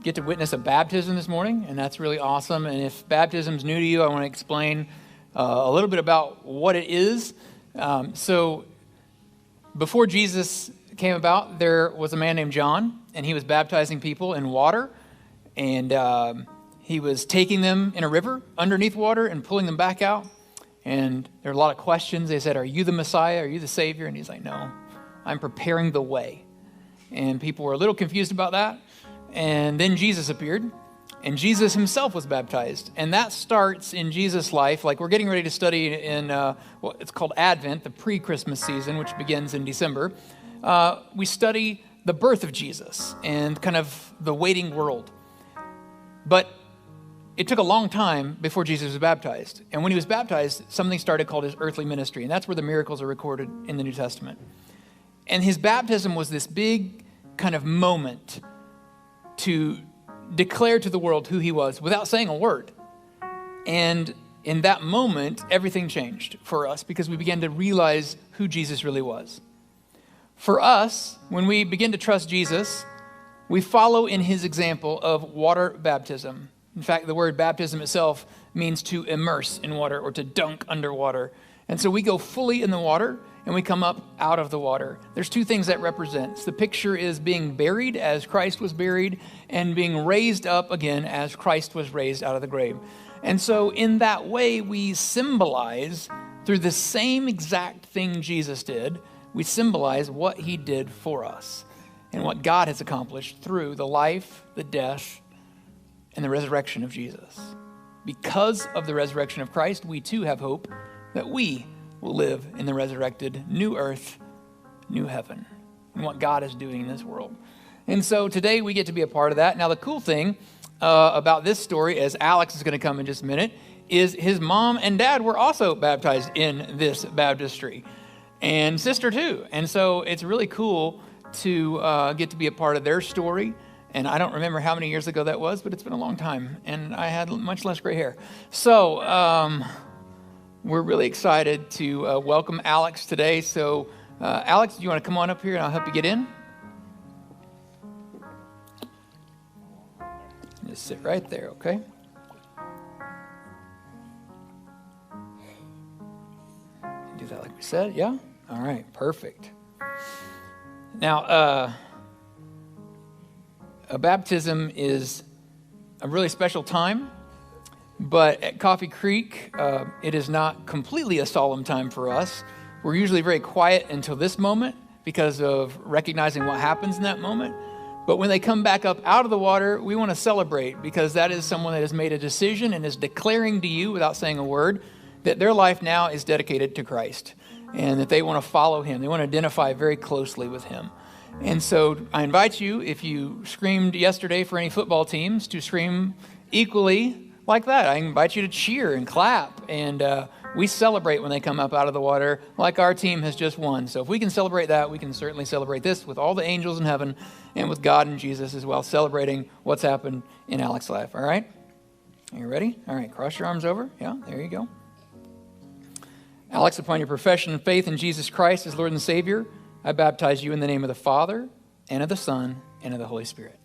get to witness a baptism this morning, and that's really awesome. And if baptism's new to you, I want to explain a little bit about what it is. So before Jesus came about, there was a man named John, and he was baptizing people in water, and he was taking them in a river underneath water and pulling them back out. And there were a lot of questions. They said, "Are you the Messiah? Are you the Savior?" And he's like, "No, I'm preparing the way." And people were a little confused about that. And then Jesus appeared, and Jesus himself was baptized. And that starts in Jesus' life. Like, we're getting ready to study in it's called Advent, the pre-Christmas season, which begins in December. We study the birth of Jesus and kind of the waiting world. But it took a long time before Jesus was baptized. And when he was baptized, something started called his earthly ministry. And that's where the miracles are recorded in the New Testament. And his baptism was this big kind of moment to declare to the world who he was without saying a word. And in that moment, everything changed for us because we began to realize who Jesus really was. For us, when we begin to trust Jesus, we follow in his example of water baptism. In fact, the word baptism itself means to immerse in water or to dunk underwater. And so we go fully in the water and we come up out of the water. There's two things that represents. The picture is being buried as Christ was buried and being raised up again as Christ was raised out of the grave. And so in that way, we symbolize, through the same exact thing Jesus did, we symbolize what he did for us and what God has accomplished through the life, the death, and the resurrection of Jesus. Because of the resurrection of Christ, we too have hope that we will live in the resurrected new earth, new heaven, and what God is doing in this world. And so today we get to be a part of that. Now the cool thing about this story, as Alex is going to come in just a minute, is his mom and dad were also baptized in this baptistry, and sister too. And so it's really cool to get to be a part of their story. And I don't remember how many years ago that was, but it's been a long time, and I had much less gray hair. So we're really excited to welcome Alex today. So Alex, do you want to come on up here and I'll help you get in? Just sit right there, okay? Do that like we said, yeah? All right, perfect. Now, a baptism is a really special time, but at Coffee Creek, it is not completely a solemn time for us. We're usually very quiet until this moment because of recognizing what happens in that moment. But when they come back up out of the water, we want to celebrate because that is someone that has made a decision and is declaring to you without saying a word that their life now is dedicated to Christ and that they want to follow him. They want to identify very closely with him. And so I invite you, if you screamed yesterday for any football teams, to scream equally like that. I invite you to cheer and clap. And we celebrate when they come up out of the water like our team has just won. So if we can celebrate that, we can certainly celebrate this with all the angels in heaven and with God and Jesus as well, celebrating what's happened in Alex's life. All right? Are you ready? All right, cross your arms over. Yeah, there you go. Alex, upon your profession of faith in Jesus Christ as Lord and Savior, I baptize you in the name of the Father, and of the Son, and of the Holy Spirit.